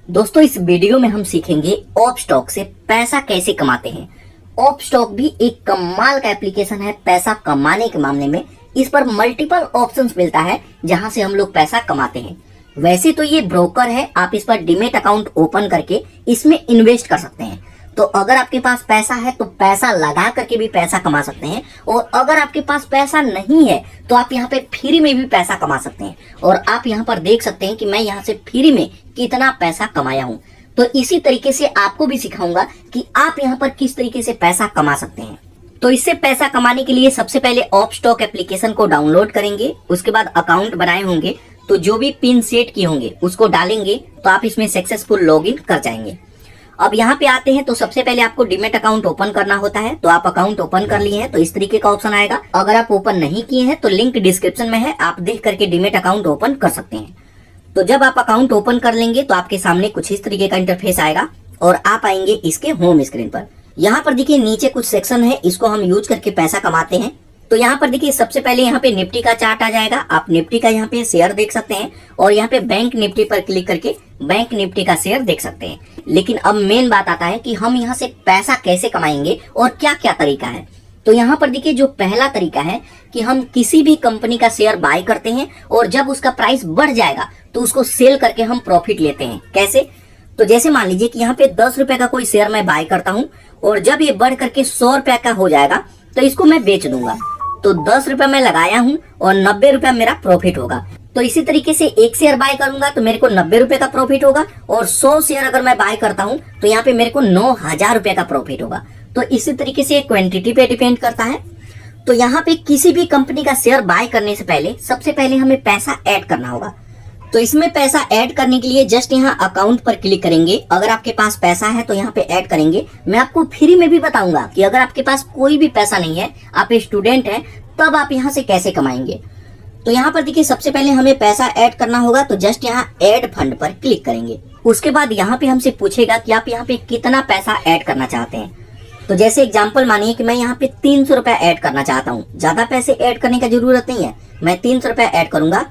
दोस्तों इस वीडियो में हम सीखेंगे ऑप स्टॉक से पैसा कैसे कमाते हैं। ऑप स्टॉक भी एक कमाल का एप्लीकेशन है पैसा कमाने के मामले में। इस पर मल्टीपल ऑप्शंस मिलता है जहां से हम लोग पैसा कमाते हैं। वैसे तो ये ब्रोकर है, आप इस पर डीमैट अकाउंट ओपन करके इसमें इन्वेस्ट कर सकते हैं। तो अगर आपके पास पैसा है तो पैसा लगा करके भी पैसा कमा सकते हैं, और अगर आपके पास पैसा नहीं है तो आप यहाँ पे फ्री में भी पैसा कमा सकते हैं। और आप यहाँ पर देख सकते हैं कि मैं यहाँ से फ्री में कितना पैसा कमाया हूँ। तो इसी तरीके से आपको भी सिखाऊंगा कि आप यहाँ पर किस तरीके से पैसा कमा सकते हैं। तो इससे पैसा कमाने के लिए सबसे पहले ऑप स्टॉक एप्लीकेशन को डाउनलोड करेंगे, उसके बाद अकाउंट बनाए होंगे तो जो भी पिन सेट किए होंगे उसको डालेंगे तो आप इसमें सक्सेसफुल लॉगिन कर जाएंगे। अब यहाँ पे आते हैं तो सबसे पहले आपको डीमैट अकाउंट ओपन करना होता है। तो आप अकाउंट ओपन कर लिए हैं तो इस तरीके का ऑप्शन आएगा। अगर आप ओपन नहीं किए हैं तो लिंक डिस्क्रिप्शन में है, आप देख करके डीमैट अकाउंट ओपन कर सकते हैं। तो जब आप अकाउंट ओपन कर लेंगे तो आपके सामने कुछ इस तरीके का इंटरफेस आएगा और आप आएंगे इसके होम स्क्रीन पर। यहाँ पर देखिए नीचे कुछ सेक्शन है, इसको हम यूज करके पैसा कमाते हैं। तो यहाँ पर देखिए सबसे पहले यहाँ पे निफ्टी का चार्ट आ जाएगा। आप निफ्टी का यहाँ पे शेयर देख सकते हैं और यहाँ पे बैंक निफ्टी पर क्लिक करके बैंक निफ्टी का शेयर देख सकते हैं। लेकिन अब मेन बात आता है कि हम यहाँ से पैसा कैसे कमाएंगे और क्या क्या तरीका है। तो यहाँ पर देखिए जो पहला तरीका है कि हम किसी भी कंपनी का शेयर बाय करते हैं और जब उसका प्राइस बढ़ जाएगा तो उसको सेल करके हम प्रॉफिट लेते हैं। कैसे? तो जैसे मान लीजिए कि यहाँ पे 10 रुपए का कोई शेयर मैं बाय करता हूँ और जब ये बढ़ करके 100 रुपए का हो जाएगा तो इसको मैं बेच दूंगा। तो 10 रुपए मैं लगाया हूँ और 90 रुपया मेरा प्रॉफिट होगा। तो इसी तरीके से एक शेयर बाय करूंगा तो मेरे को 90 रुपए का प्रॉफिट होगा, और 100 शेयर अगर मैं बाय करता हूँ तो यहाँ पे मेरे को 9,000 रुपए का प्रॉफिट होगा। तो इसी तरीके से क्वांटिटी पे डिपेंड करता है। तो यहाँ पे किसी भी कंपनी का शेयर बाय करने से पहले सबसे पहले हमें पैसा ऐड करना होगा। तो इसमें पैसा ऐड करने के लिए जस्ट यहाँ अकाउंट पर क्लिक करेंगे। अगर आपके पास पैसा है तो यहाँ पे ऐड करेंगे। मैं आपको फ्री में भी बताऊंगा कि अगर आपके पास कोई भी पैसा नहीं है, आप स्टूडेंट हैं, तब आप यहाँ से कैसे कमाएंगे। तो यहाँ पर देखिए सबसे पहले हमें पैसा ऐड करना होगा। तो जस्ट यहाँ ऐड फंड पर क्लिक करेंगे। उसके बाद यहाँ पे हमसे पूछेगा कि आप यहाँ पे कितना पैसा ऐड करना चाहते हैं। तो जैसे एग्जांपल मानिए कि मैं यहाँ पे 300 रुपए ऐड करना चाहता हूँ। ज्यादा पैसे ऐड करने की जरूरत नहीं है, मैं 300 रुपए ऐड करूंगा।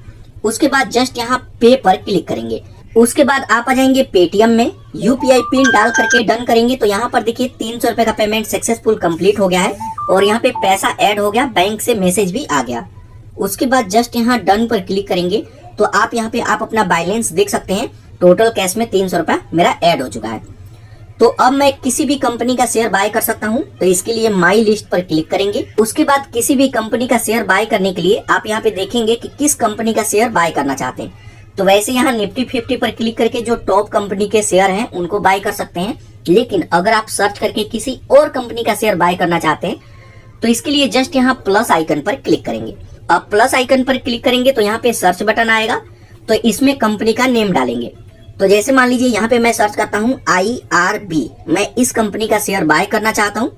उसके बाद जस्ट यहाँ पे पर क्लिक करेंगे। उसके बाद आप आ जाएंगे पेटीएम में, यूपीआई पिन डाल करके डन करेंगे। तो यहाँ पर देखिए 300 रुपए का पेमेंट सक्सेसफुल कंप्लीट हो गया है और यहाँ पे पैसा ऐड हो गया, बैंक से मैसेज भी आ गया। उसके बाद जस्ट यहाँ डन पर क्लिक करेंगे तो आप यहाँ पे आप अपना बैलेंस देख सकते हैं। टोटल कैश में 300 रुपया मेरा ऐड हो चुका है। तो अब मैं किसी भी कंपनी का शेयर बाय कर सकता हूँ। तो इसके लिए माई लिस्ट पर क्लिक करेंगे। उसके बाद किसी भी कंपनी का शेयर बाय करने के लिए आप यहाँ पे देखेंगे कि किस कंपनी का शेयर बाय करना चाहते हैं। तो वैसे यहाँ निफ्टी 50 पर क्लिक करके जो टॉप कंपनी के शेयर हैं उनको बाय कर सकते हैं। लेकिन अगर आप सर्च करके किसी और कंपनी का शेयर बाय करना चाहते हैं तो इसके लिए जस्ट यहाँ प्लस आइकन पर क्लिक करेंगे। अब प्लस आइकन पर क्लिक करेंगे तो यहाँ पे सर्च बटन आएगा। तो इसमें कंपनी का नेम डालेंगे। तो जैसे मान लीजिए यहाँ पे मैं सर्च करता हूँ IRB, मैं इस कंपनी का शेयर बाय करना चाहता हूँ।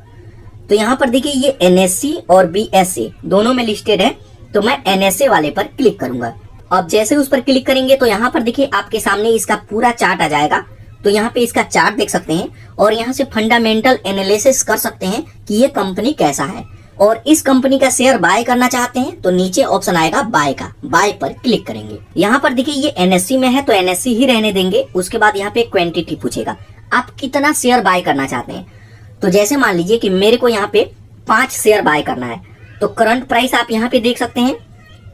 तो यहाँ पर देखिए ये NSE और BSE दोनों में लिस्टेड है, तो मैं NSE वाले पर क्लिक करूंगा। अब जैसे उस पर क्लिक करेंगे तो यहाँ पर देखिए आपके सामने इसका पूरा चार्ट आ जाएगा। तो यहाँ पे इसका चार्ट देख सकते हैं और यहाँ से फंडामेंटल एनालिसिस कर सकते हैं कि ये कंपनी कैसा है। और इस कंपनी का शेयर बाय करना चाहते हैं तो नीचे ऑप्शन आएगा बाय का, बाय पर क्लिक करेंगे। यहाँ पर देखिए ये NSE में है तो NSE ही रहने देंगे। उसके बाद यहाँ पे क्वांटिटी पूछेगा, आप कितना शेयर बाय करना चाहते हैं। तो जैसे मान लीजिए कि मेरे को यहाँ पे 5 शेयर बाय करना है। तो करंट प्राइस आप यहाँ पे देख सकते हैं।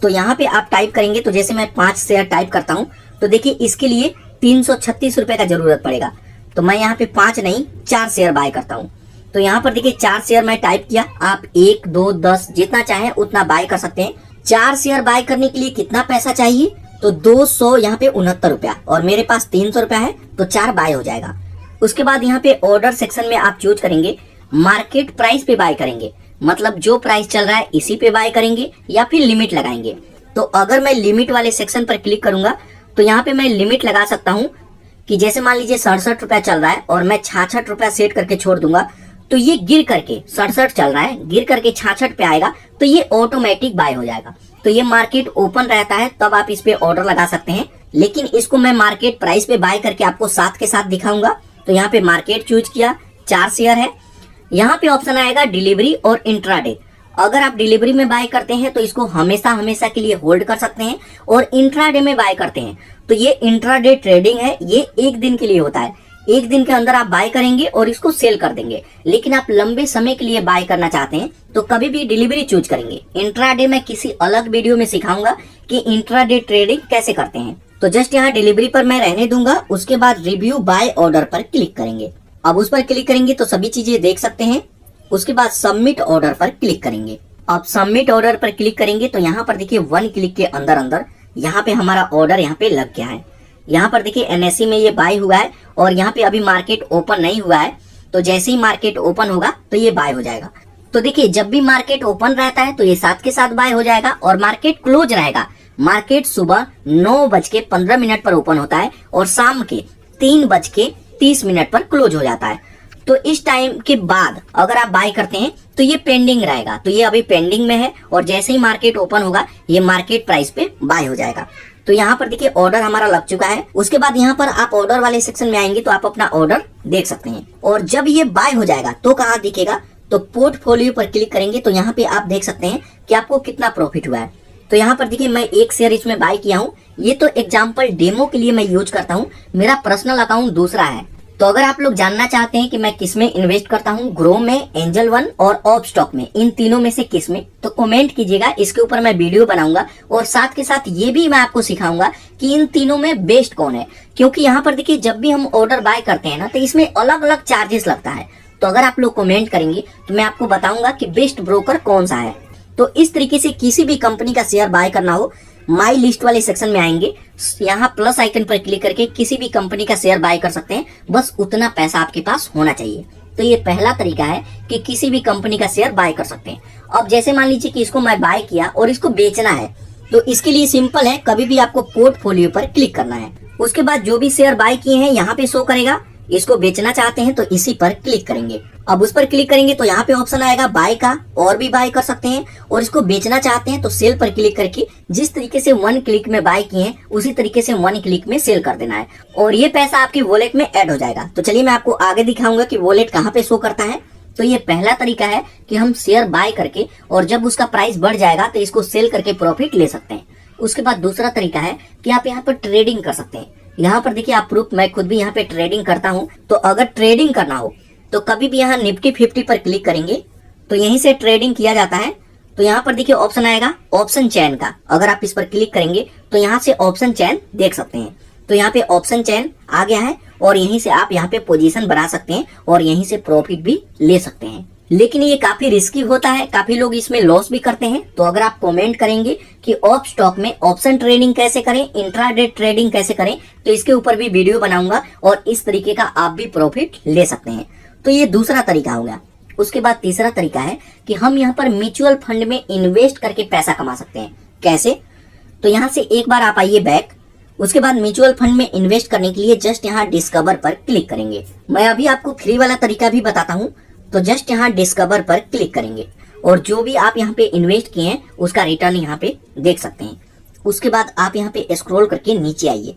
तो यहाँ पे आप टाइप करेंगे। तो जैसे मैं 5 शेयर टाइप करता हूँ तो देखिए इसके लिए 336 रुपए का जरूरत पड़ेगा। तो मैं यहाँ पे 5 नहीं 4 शेयर बाय करता हूँ। तो यहाँ पर देखिए 4 शेयर मैं टाइप किया। आप 1, 2, 10 जितना चाहें उतना बाय कर सकते हैं। 4 शेयर बाय करने के लिए कितना पैसा चाहिए? तो 200 यहाँ पे 69 रुपया, और मेरे पास 300 रुपया है तो 4 बाय हो जाएगा। उसके बाद यहाँ पे ऑर्डर सेक्शन में आप चूज करेंगे मार्केट प्राइस पे बाय करेंगे, मतलब जो प्राइस चल रहा है इसी पे बाय करेंगे, या फिर लिमिट लगाएंगे। तो अगर मैं लिमिट वाले सेक्शन पर क्लिक करूंगा तो यहाँ पे मैं लिमिट लगा सकता हूँ कि जैसे मान लीजिए 67 रुपया चल रहा है और मैं 66 रुपया सेट करके छोड़ दूंगा तो ये गिर करके 67 चल रहा है, गिर करके 66 पे आएगा तो ये ऑटोमेटिक बाय हो जाएगा। तो ये मार्केट ओपन रहता है तब आप इस पे ऑर्डर लगा सकते हैं। लेकिन इसको मैं मार्केट प्राइस पे बाय करके आपको साथ के साथ दिखाऊंगा। तो यहाँ पे मार्केट चूज किया, 4 शेयर है। यहाँ पे ऑप्शन आएगा डिलीवरी और इंट्राडे। अगर आप डिलीवरी में बाय करते हैं तो इसको हमेशा हमेशा के लिए होल्ड कर सकते हैं, और इंट्राडे में बाय करते हैं तो ये इंट्राडे ट्रेडिंग है, ये एक दिन के लिए होता है। एक दिन के अंदर आप बाय करेंगे और इसको सेल कर देंगे। लेकिन आप लंबे समय के लिए बाय करना चाहते हैं तो कभी भी डिलीवरी चूज करेंगे। इंट्राडे में किसी अलग वीडियो में सिखाऊंगा कि इंट्राडे ट्रेडिंग कैसे करते हैं। तो जस्ट यहाँ डिलीवरी पर मैं रहने दूंगा, उसके बाद रिव्यू बाय ऑर्डर पर क्लिक करेंगे। अब उस पर क्लिक करेंगे तो सभी चीजें देख सकते हैं। उसके बाद सबमिट ऑर्डर पर क्लिक करेंगे। अब सबमिट ऑर्डर पर क्लिक करेंगे तो यहाँ पर देखिए 1 क्लिक के अंदर अंदर यहाँ पे हमारा ऑर्डर यहाँ पे लग गया है। यहाँ पर देखिए NSE में ये बाय हुआ है और यहाँ पे अभी मार्केट ओपन नहीं हुआ है। तो जैसे ही मार्केट ओपन होगा तो ये बाय हो जाएगा। तो देखिए जब भी मार्केट ओपन रहता है तो ये साथ के साथ बाय हो जाएगा और मार्केट क्लोज रहेगा। मार्केट सुबह 9:15 पर ओपन होता है और शाम के 3:30 पर क्लोज हो जाता है। तो इस टाइम के बाद अगर आप बाय करते हैं तो ये पेंडिंग रहेगा। तो ये अभी पेंडिंग में है और जैसे ही मार्केट ओपन होगा ये मार्केट प्राइस पे बाय हो जाएगा। तो यहाँ पर देखिए ऑर्डर हमारा लग चुका है। उसके बाद यहाँ पर आप ऑर्डर वाले सेक्शन में आएंगे तो आप अपना ऑर्डर देख सकते हैं। और जब ये बाय हो जाएगा तो कहाँ दिखेगा, तो पोर्टफोलियो पर क्लिक करेंगे तो यहाँ पे आप देख सकते हैं कि आपको कितना प्रॉफिट हुआ है। तो यहाँ पर देखिए मैं 1 शेयर इसमें बाय किया हूँ। ये तो एग्जाम्पल डेमो के लिए मैं यूज करता हूँ, मेरा पर्सनल अकाउंट दूसरा है। तो अगर आप लोग जानना चाहते हैं कि मैं किस में इन्वेस्ट करता हूँ, ग्रो में, एंजल वन और ऑप स्टॉक में, इन तीनों में से किस में, तो कमेंट कीजिएगा। इसके ऊपर मैं वीडियो बनाऊंगा और साथ के साथ ये भी मैं आपको सिखाऊंगा कि इन तीनों में बेस्ट कौन है। क्योंकि यहाँ पर देखिए जब भी हम ऑर्डर बाय करते हैं ना तो इसमें अलग अलग चार्जेस लगता है। तो अगर आप लोग कमेंट करेंगे तो मैं आपको बताऊंगा कि बेस्ट ब्रोकर कौन सा है। तो इस तरीके से किसी भी कंपनी का शेयर बाय करना हो, माई लिस्ट वाले सेक्शन में आएंगे, यहाँ प्लस आइकन पर क्लिक करके किसी भी कंपनी का शेयर बाय कर सकते हैं। बस उतना पैसा आपके पास होना चाहिए। तो ये पहला तरीका है कि किसी भी कंपनी का शेयर बाय कर सकते हैं। अब जैसे मान लीजिए कि इसको मैं बाय किया और इसको बेचना है, तो इसके लिए सिंपल है, कभी भी आपको पोर्टफोलियो पर क्लिक करना है। उसके बाद जो भी शेयर बाय किए हैं यहाँ पे शो करेगा। इसको बेचना चाहते हैं तो इसी पर क्लिक करेंगे। अब उस पर क्लिक करेंगे तो यहाँ पे ऑप्शन आएगा बाय का, और भी बाय कर सकते हैं। और इसको बेचना चाहते हैं तो सेल पर क्लिक करके जिस तरीके से 1 क्लिक में बाय किए हैं उसी तरीके से 1 क्लिक में सेल कर देना है और ये पैसा आपकी वॉलेट में ऐड हो जाएगा। तो चलिए मैं आपको आगे दिखाऊंगा कि वॉलेट कहाँ पे शो करता है। तो ये पहला तरीका है कि हम शेयर बाय करके और जब उसका प्राइस बढ़ जाएगा तो इसको सेल करके प्रॉफिट ले सकते हैं। उसके बाद दूसरा तरीका है कि आप यहाँ पर ट्रेडिंग कर सकते हैं। यहाँ पर देखिए आप प्रूफ, मैं खुद भी यहाँ पे ट्रेडिंग करता हूँ। तो अगर ट्रेडिंग करना हो तो कभी भी यहाँ निफ्टी 50 पर क्लिक करेंगे तो यहीं से ट्रेडिंग किया जाता है। तो यहाँ पर देखिए ऑप्शन आएगा ऑप्शन चेन का। अगर आप इस पर क्लिक करेंगे तो यहाँ से ऑप्शन चेन देख सकते हैं। तो यहाँ पे ऑप्शन चेन आ गया है और यहीं से आप यहाँ पे पोजीशन बना सकते हैं और यहीं से प्रॉफिट भी ले सकते हैं। लेकिन ये काफी रिस्की होता है, काफी लोग इसमें लॉस भी करते हैं। तो अगर आप कमेंट करेंगे कि ऑप स्टॉक में ऑप्शन ट्रेडिंग कैसे करें, इंट्राडे ट्रेडिंग कैसे करें, तो इसके ऊपर भी वीडियो बनाऊंगा और इस तरीके का आप भी प्रॉफिट ले सकते हैं। तो ये दूसरा तरीका हो गया। उसके बाद तीसरा तरीका है कि हम यहाँ पर म्यूचुअल फंड में इन्वेस्ट करके पैसा कमा सकते हैं। कैसे? तो यहाँ से एक बार आप आइए बैक। उसके बाद म्यूचुअल फंड में इन्वेस्ट करने के लिए जस्ट यहाँ डिस्कवर पर क्लिक करेंगे। मैं अभी आपको फ्री वाला तरीका भी बताता हूँ। तो जस्ट यहाँ डिस्कवर पर क्लिक करेंगे और जो भी आप यहाँ पे इन्वेस्ट किए हैं उसका रिटर्न यहाँ पे देख सकते हैं। उसके बाद आप यहाँ पे स्क्रॉल करके नीचे आइए।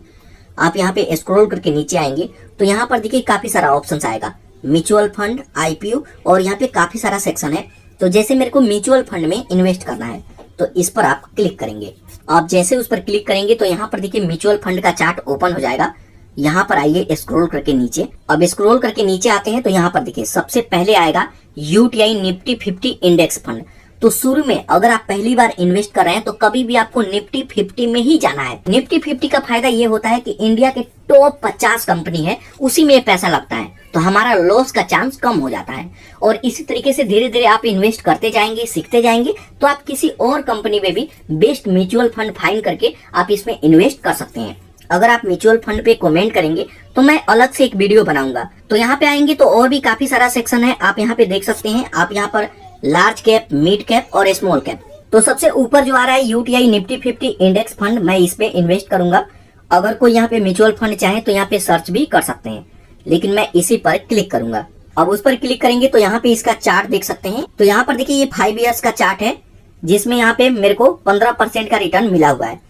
आप यहाँ पे स्क्रॉल करके नीचे आएंगे तो यहाँ पर देखिए काफी सारा ऑप्शन आएगा, म्यूचुअल फंड, IPO और यहाँ पे काफी सारा सेक्शन है। तो जैसे मेरे को म्यूचुअल फंड में इन्वेस्ट करना है तो इस पर आप क्लिक करेंगे। आप जैसे उस पर क्लिक करेंगे तो यहाँ पर देखिए म्यूचुअल फंड का चार्ट ओपन हो जाएगा। यहाँ पर आइए स्क्रॉल करके नीचे। अब स्क्रॉल करके नीचे आते हैं तो यहाँ पर देखिए सबसे पहले आएगा UTI निफ्टी 50 इंडेक्स फंड। तो शुरू में अगर आप पहली बार इन्वेस्ट कर रहे हैं तो कभी भी आपको निफ्टी 50 में ही जाना है। निफ्टी 50 का फायदा ये होता है कि इंडिया के टॉप 50 कंपनी है, उसी में पैसा लगता है, तो हमारा लॉस का चांस कम हो जाता है। और इसी तरीके से धीरे धीरे आप इन्वेस्ट करते जाएंगे, सीखते जाएंगे, तो आप किसी और कंपनी में भी बेस्ट म्यूचुअल फंड फाइंड करके आप इसमें इन्वेस्ट कर सकते हैं। अगर आप म्यूचुअल फंड पे कमेंट करेंगे तो मैं अलग से एक वीडियो बनाऊंगा। तो यहाँ पे आएंगे तो और भी काफी सारा सेक्शन है, आप यहाँ पे देख सकते हैं। आप यहाँ पर लार्ज कैप, मिड कैप और स्मॉल कैप। तो सबसे ऊपर जो आ रहा है UTI निफ्टी 50 इंडेक्स फंड, मैं इस पे इन्वेस्ट करूंगा। अगर कोई यहाँ पे म्यूचुअल फंड चाहे तो यहाँ पे सर्च भी कर सकते हैं, लेकिन मैं इसी पर क्लिक करूंगा। अब उस पर क्लिक करेंगे तो यहाँ पे इसका चार्ट देख सकते हैं। तो यहाँ पर देखिए ये 5 ईयर्स का चार्ट है जिसमें यहाँ पे मेरे को 15% का रिटर्न मिला हुआ है।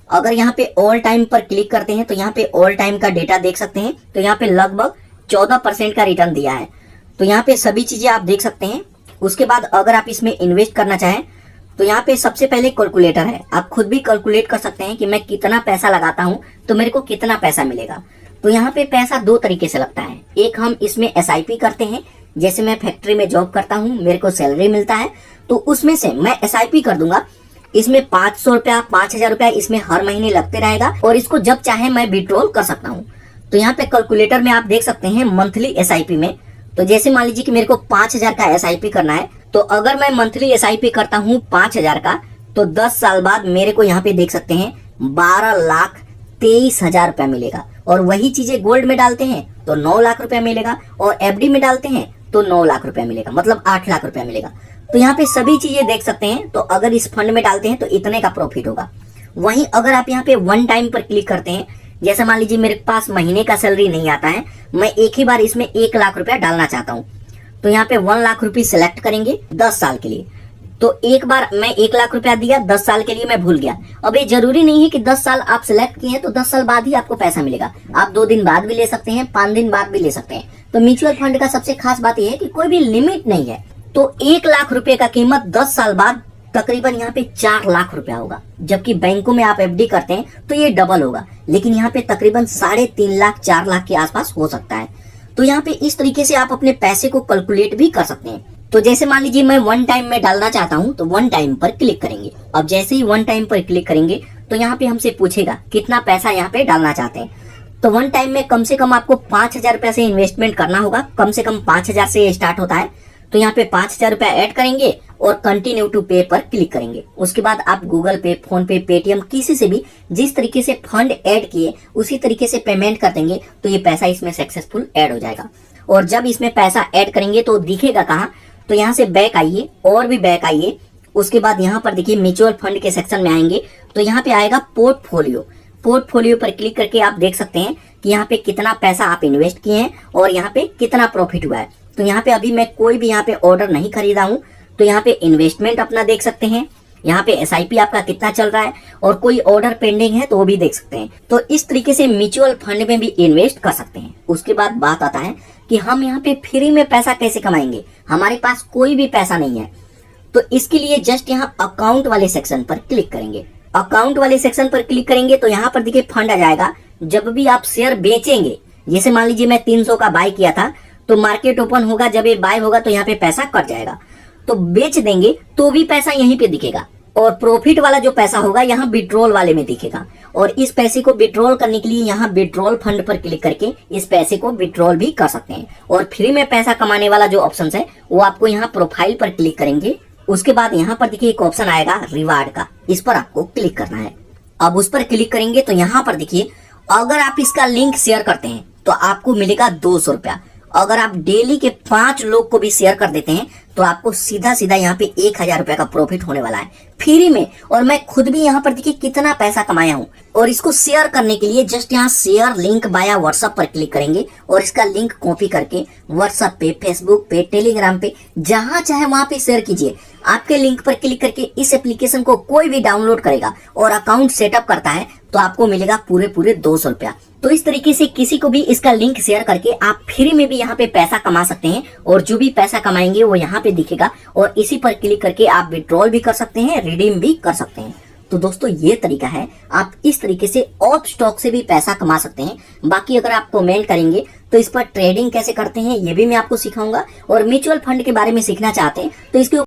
अगर यहाँ पे ऑल टाइम पर क्लिक करते हैं तो यहाँ पे ऑल टाइम का डेटा देख सकते हैं। तो यहाँ पे लगभग 14% का रिटर्न दिया है। तो यहाँ पे सभी चीजें आप देख सकते हैं। उसके बाद अगर आप इसमें इन्वेस्ट करना चाहें तो यहाँ पे सबसे पहले कैलकुलेटर है, आप खुद भी कैलकुलेट कर सकते हैं कि मैं कितना पैसा लगाता हूँ तो मेरे को कितना पैसा मिलेगा। तो यहाँ पे पैसा दो तरीके से लगता है। एक, हम इसमें SIP करते हैं, जैसे मैं फैक्ट्री में जॉब करता हूँ, मेरे को सैलरी मिलता है, तो उसमें से मैं SIP कर दूंगा। इसमें 500 रुपया 5000 रुपया इसमें हर महीने लगते रहेगा और इसको जब चाहे मैं विड्रॉल कर सकता हूँ। तो यहाँ पे कैलकुलेटर में आप देख सकते हैं मंथली SIP में, तो जैसे मान लीजिए कि मेरे को 5000 का SIP करना है, तो अगर मैं मंथली SIP करता हूँ 5000 का, तो 10 साल बाद मेरे को यहाँ पे देख सकते हैं 12,23,000 रुपया मिलेगा। और वही चीजें गोल्ड में डालते हैं तो 9 लाख रुपया मिलेगा, और FD में डालते हैं तो 9 लाख रुपया मिलेगा, मतलब 8 लाख रुपया मिलेगा। तो यहाँ पे सभी चीजें देख सकते हैं। तो अगर इस फंड में डालते हैं तो इतने का प्रॉफिट होगा। वहीं अगर आप यहाँ पे वन टाइम पर क्लिक करते हैं, जैसे मान लीजिए मेरे पास महीने का सैलरी नहीं आता है, मैं एक ही बार इसमें 1 लाख रुपया डालना चाहता हूँ, तो यहाँ पे 1 लाख रुपये सिलेक्ट करेंगे 10 साल के लिए। तो एक बार मैं 1 लाख रुपया दिया, 10 साल के लिए मैं भूल गया। अब ये जरूरी नहीं है कि 10 साल आप सिलेक्ट किए हैं तो 10 साल बाद ही आपको पैसा मिलेगा, आप 2 दिन बाद भी ले सकते हैं, 5 दिन बाद भी ले सकते हैं। तो म्यूचुअल फंड का सबसे खास बात यह है कि कोई भी लिमिट नहीं है। तो 1 लाख रुपए का कीमत 10 साल बाद तकरीबन यहाँ पे 4 लाख रुपया होगा, जबकि बैंकों में आप FD करते हैं तो ये डबल होगा, लेकिन यहाँ पे तकरीबन 3.5 लाख 4 लाख के आसपास हो सकता है। तो यहाँ पे इस तरीके से आप अपने पैसे को कैलकुलेट भी कर सकते हैं। तो जैसे मान लीजिए मैं वन टाइम में डालना चाहता हूँ, तो वन टाइम पर क्लिक करेंगे। अब जैसे ही वन टाइम पर क्लिक करेंगे तो यहाँ पे हमसे पूछेगा कितना पैसा यहाँ पे डालना चाहते हैं। तो वन टाइम में कम से कम आपको 5000 रुपया से इन्वेस्टमेंट करना होगा, कम से कम 5000 से स्टार्ट होता है। तो यहाँ पे 5000 रुपया ऐड करेंगे और कंटिन्यू टू पे पर क्लिक करेंगे। उसके बाद आप गूगल पे, फोन पे, पेटीएम, किसी से भी जिस तरीके से फंड ऐड किए उसी तरीके से पेमेंट कर देंगे, तो ये पैसा इसमें सक्सेसफुल ऐड हो जाएगा। और जब इसमें पैसा ऐड करेंगे तो दिखेगा कहाँ, तो यहाँ से बैक आइए और भी बैक आइए। उसके बाद यहाँ पर देखिए म्यूचुअल फंड के सेक्शन में आएंगे तो यहाँ पे आएगा पोर्टफोलियो। पोर्टफोलियो पर क्लिक करके आप देख सकते हैं कि यहाँ पे कितना पैसा आप इन्वेस्ट किए हैं और यहाँ पे कितना प्रॉफिट हुआ है। तो यहाँ पे अभी मैं कोई भी यहाँ पे ऑर्डर नहीं खरीदा हूँ, तो यहाँ पे इन्वेस्टमेंट अपना देख सकते हैं, यहाँ पे SIP आपका कितना चल रहा है और कोई ऑर्डर पेंडिंग है तो वो भी देख सकते हैं। तो इस तरीके से म्यूचुअल फंड में भी इन्वेस्ट कर सकते हैं। उसके बाद बात आता है कि हम यहाँ पे फ्री में पैसा कैसे कमाएंगे, हमारे पास कोई भी पैसा नहीं है। तो इसके लिए जस्ट यहाँ अकाउंट वाले सेक्शन पर क्लिक करेंगे। अकाउंट वाले सेक्शन पर क्लिक करेंगे तो यहाँ पर देखिए फंड आ जाएगा। जब भी आप शेयर बेचेंगे, जैसे मान लीजिए मैं 300 का बाय किया था, तो मार्केट ओपन होगा, जब ये बाय होगा तो यहाँ पे पैसा कट जाएगा। तो बेच देंगे तो भी पैसा यहीं पे दिखेगा, और प्रॉफिट वाला जो पैसा होगा यहाँ विड्रॉल वाले में दिखेगा। और इस पैसे को विड्रॉल करने के लिए यहाँ विड्रॉल फंड पर क्लिक करके इस पैसे को विड्रॉल भी कर सकते हैं। और फ्री में पैसा कमाने वाला जो ऑप्शन है वो आपको यहाँ प्रोफाइल पर क्लिक करेंगे। उसके बाद यहाँ पर देखिए एक ऑप्शन आएगा रिवार्ड का, इस पर आपको क्लिक करना है। अब उस पर क्लिक करेंगे तो यहाँ पर देखिए अगर आप इसका लिंक शेयर करते हैं तो आपको मिलेगा 200 रुपया। अगर आप डेली के 5 लोग को भी शेयर कर देते हैं तो आपको सीधा सीधा यहाँ पे 1000 रुपया का प्रॉफिट होने वाला है फ्री में। और मैं खुद भी यहाँ पर देखिए कितना पैसा कमाया हूँ। और इसको शेयर करने के लिए जस्ट यहाँ शेयर लिंक बाया व्हाट्सएप पर क्लिक करेंगे और इसका लिंक कॉपी करके व्हाट्सएप पे, फेसबुक पे, टेलीग्राम पे, जहां चाहे वहां पे शेयर कीजिए। आपके लिंक पर क्लिक करके इस एप्लीकेशन को कोई भी डाउनलोड करेगा और अकाउंट सेटअप करता है तो आपको मिलेगा पूरे 200 रुपया। तो इस तरीके से किसी को भी इसका लिंक शेयर करके आप फ्री में भी यहाँ पे पैसा कमा सकते हैं। और जो भी पैसा कमाएंगे वो यहाँ पे दिखेगा और इसी पर क्लिक करके आप विड्रॉल भी कर सकते हैं, रिडीम भी कर सकते हैं। तो दोस्तों ये तरीका है, आप इस तरीके से ऑफ स्टॉक से भी पैसा कमा सकते हैं। बाकी अगर आप कमेंट करेंगे तो इस पर ट्रेडिंग कैसे करते हैं ये भी मैं आपको सिखाऊंगा। और म्यूचुअल फंड के बारे में सीखना चाहते हैं तो इसके